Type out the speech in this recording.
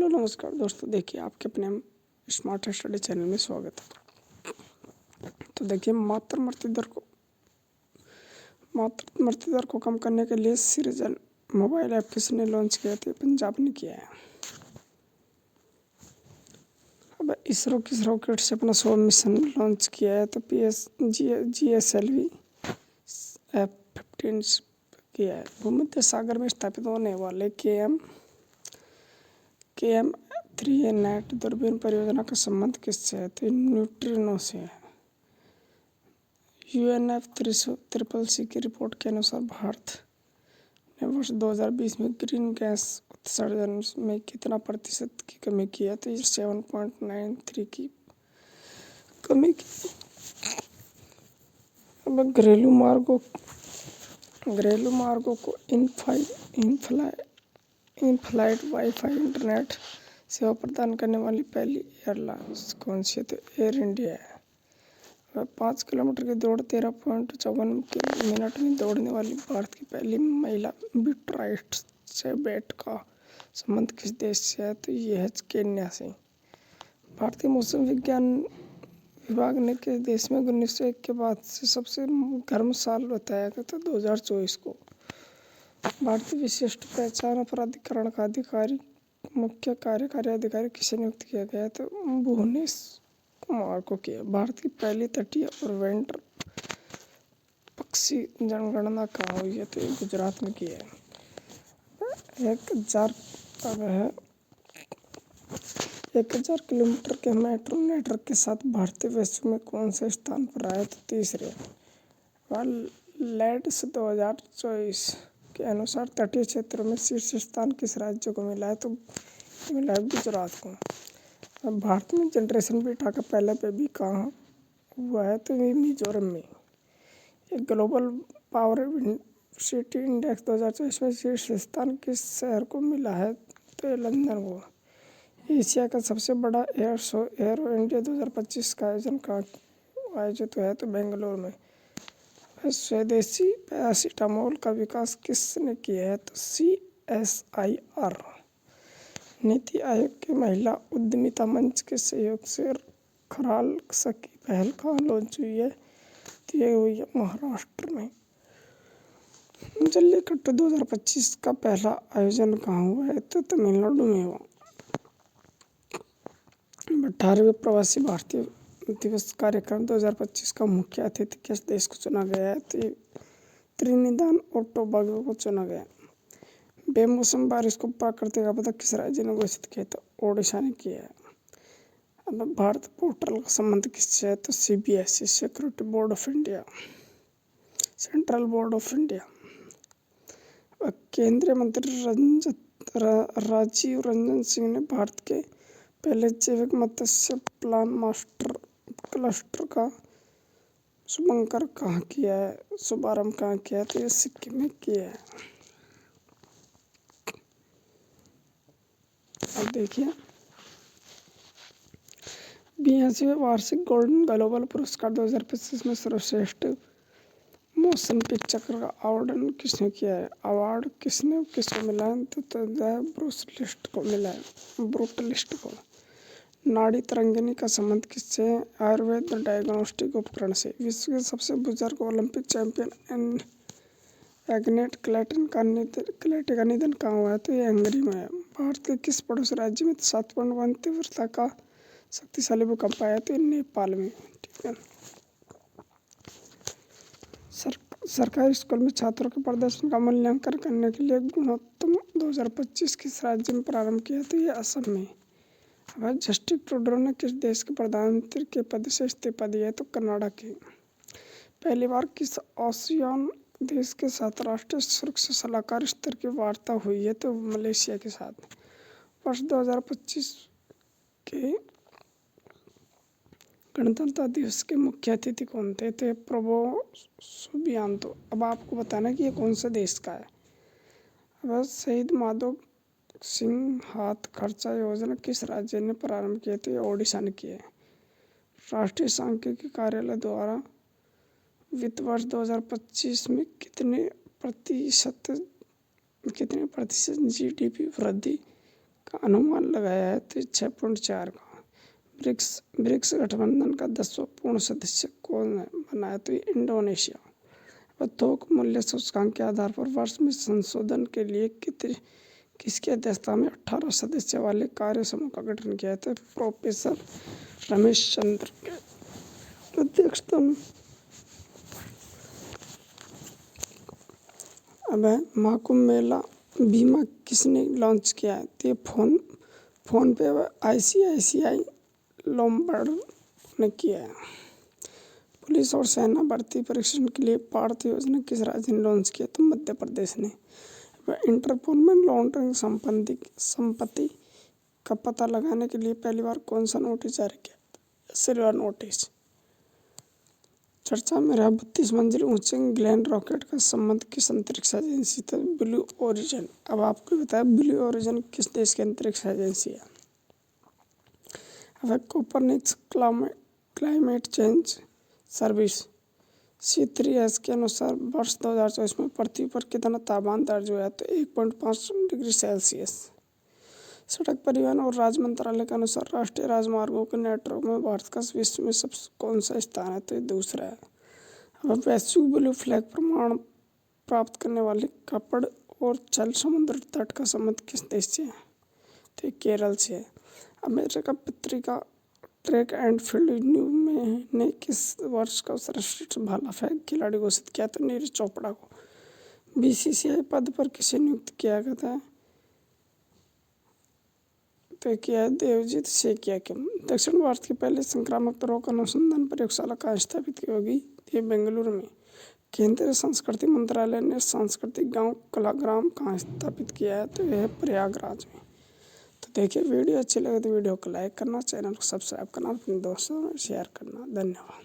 Hello नमस्कार दोस्तों, देखिए आपके अपने स्मार्ट स्टडी चैनल में स्वागत है। तो देखिए मातृ मृत्यु दर को कम करने के लिए सृजन मोबाइल ऐप किसने लॉन्च किया था? पंजाब ने किया है। अब इसरो किस रॉकेट से अपना 100 मिशन लॉन्च किया है? तो GSLV F-15 किया है। भूमध्य सागर में स्थापित होने वाले KM 3A दूरबीन परियोजना का संबंध किससे है? तो न्यूट्रिनो से है। UNFCCC की रिपोर्ट के अनुसार भारत ने वर्ष 2020 में ग्रीन गैस उत्सर्जन में कितना प्रतिशत की कमी की है? तो 7.93 की कमी की। अब घरेलू मार्गों को इन फ्लाइट वाईफाई इंटरनेट सेवा प्रदान करने वाली पहली एयरलाइंस कौन सी है? तो एयर इंडिया है। 5 किलोमीटर की दौड़ 13.54 मिनट में दौड़ने वाली भारत की पहली महिला बीट्राइट चेबेट का संबंध किस देश से है? तो यह है केन्या से। भारतीय मौसम विज्ञान विभाग ने किस देश में 1901 के बाद से सबसे गर्म साल बताया गया? तो 2024 को। भारतीय विशिष्ट पहचान प्राधिकरण का मुख्य कार्यकारी अधिकारी किसे नियुक्त किया गया है? तो भुवनेश कुमार को किया। भारत की पहली तटीय और वेंटर पक्षी जनगणना कहाँ हुई है? तो गुजरात में की है। 1000 किलोमीटर के मेट्रो नेटवर्क के साथ भारतीय विश्व में कौन से स्थान पर आया? तो तीसरे। लैंड्स 2024 के अनुसार तटीय क्षेत्रों में शीर्ष स्थान किस राज्य को मिला है? तो मिला है गुजरात को। अब भारत में जनरेशन बीटा का पहला बेबी कहाँ हुआ है? तो मिजोरम में। एक ग्लोबल पावर सिटी इंडेक्स 2024 में शीर्ष स्थान किस शहर को मिला है? तो लंदन को। एशिया का सबसे बड़ा एयर शो एरो इंडिया 2025 का आयोजन कहाँ आयोजित हुआ है? तो बेंगलुरु में। स्वदेशी पैरासीटामोल का विकास किसने किया है? तो CSIR। नीति आयोग के महिला उद्यमिता मंच के सहयोग से खराल सखी पहल कहाँ लॉन्च हुई है? तो ये हुई है महाराष्ट्र में। जल्लीकट्टू 2025 का पहला आयोजन कहाँ हुआ है? तो तमिलनाडु में हुआ। 18वें प्रवासी भारतीय दिवस कार्यक्रम 2025 का मुख्य अतिथि किस देश को चुना गया है? तो त्रिनिदाद और टोबागो को चुना गया। बेमौसम बारिश को प्राकृतिक आपदा किस राज्य ने घोषित किया? तो ओडिशा ने किया है। अब भारत पोर्टल का संबंध किससे है? तो CBSE security board of India, central board of India. केंद्रीय मंत्री राजीव रंजन सिंह ने भारत के पहले जैविक मत्स्य प्लांट क्लस्टर का शुभारंभ कहाँ किया है? तो ये सिक्किम में किया है। अब देखिए 82वें वार्षिक गोल्डन ग्लोबल पुरस्कार 2025 में सर्वश्रेष्ठ मोशन पिक्चर का अवार्ड किसने किया है? अवार्ड किसको मिला है? तो ब्रूटलिस्ट को मिला है। ब्रूटलिस्ट को। नाड़ी तरंगिणी का संबंध किससे है? आयुर्वेद डायग्नोस्टिक उपकरण से। विश्व के सबसे बुजुर्ग ओलंपिक चैंपियन एग्नेट क्लेटन का निधन कहाँ हुआ है? तो ये हंगरी में है। भारत के किस पड़ोसी राज्य में 7.1 तीव्रता का शक्तिशाली भूकंप आया? तो नेपाल में। ठीक है। सरकारी स्कूल में छात्रों के प्रदर्शन का मूल्यांकन करने के लिए गुणोत्तम 2025 किस राज्य में प्रारंभ किया? तो ये असम में। अब जस्टिन ट्रूडो ने किस देश के प्रधानमंत्री के पद से इस्तीफा दिया है? तो कनाडा के। पहली बार किस आसियान देश के साथ राष्ट्रीय सुरक्षा सलाहकार स्तर की वार्ता हुई है? तो मलेशिया के साथ। वर्ष 2025 के गणतंत्र दिवस के मुख्य अतिथि कौन थे? तो प्रबोवो सुबियांतो। अब आपको बताना कि ये कौन सा देश का है। अब शहीद माधव सिंह हाथ खर्चा योजना किस राज्य ने प्रारंभ की? तो ये ओडिशा ने की है। राष्ट्रीय सांख्यिकी कार्यालय द्वारा वित्त वर्ष 2025 में कितने प्रतिशत GDP वृद्धि का अनुमान लगाया है तो 6.4 का। ब्रिक्स गठबंधन का 10वां पूर्ण सदस्य कौन बना है तो इंडोनेशिया। थोक मूल्य सूचकांक के आधार पर वर्ष में संशोधन के लिए किसकी अध्यक्षता में 18 सदस्य वाले कार्य समूह का गठन किया है तो प्रोफेसर रमेश चंद्र के अध्यक्षता में। अब है महाकुंभ मेला बीमा किसने लॉन्च किया है तो ये फोन पे ICICI लोम्बार्ड ने किया है। पुलिस और सेना भर्ती परीक्षण के लिए पार्थ योजना किस राज्य ने लॉन्च किया तो मध्य प्रदेश ने। इंटरपोल में लॉन्ड्रिंग संपत्ति का पता लगाने के लिए पहली बार कौन सा नोटिस जारी किया सिल्वर नोटिस। चर्चा में रहा 32 मंजिल ऊंचे ग्लेन रॉकेट का संबंध किस अंतरिक्ष एजेंसी था ब्लू ओरिजिन। अब आपको बताया ब्लू ओरिजिन किस देश की अंतरिक्ष एजेंसी है। अब Copernicus climate change service C3S के अनुसार वर्ष 2024 में पृथ्वी पर कितना तापमान दर्ज हुआ है तो 1.5 डिग्री सेल्सियस। सड़क परिवहन और राज्य मंत्रालय के अनुसार राष्ट्रीय राजमार्गों के नेटवर्क में भारत का विश्व में कौन सा स्थान है तो ये दूसरा है। अब वैश्विक ब्लू फ्लैग प्रमाण प्राप्त करने वाले कपड़ और जल समुद्र तट का संबंध किस देश से है तो ये केरल से है। अमेरिका पत्रिका ट्रैक एंड फील्ड में ने किस वर्ष का सर्वश्रेष्ठ भाला फेंक खिलाड़ी घोषित किया तो नीरज चोपड़ा को। BCCI पद पर किसे नियुक्त किया गया था तो किया है देवजीत सेकिया के। दक्षिण भारत की पहले संक्रामक रोग अनुसंधान प्रयोगशाला कहाँ स्थापित की होगी ये बेंगलुरु में। केंद्रीय संस्कृति मंत्रालय ने सांस्कृतिक गांव कलाग्राम कहाँ स्थापित किया है तो यह प्रयागराज में। तो देखिए वीडियो अच्छी लगे तो वीडियो को लाइक करना, चैनल को सब्सक्राइब करना, अपने दोस्तों में शेयर करना। धन्यवाद।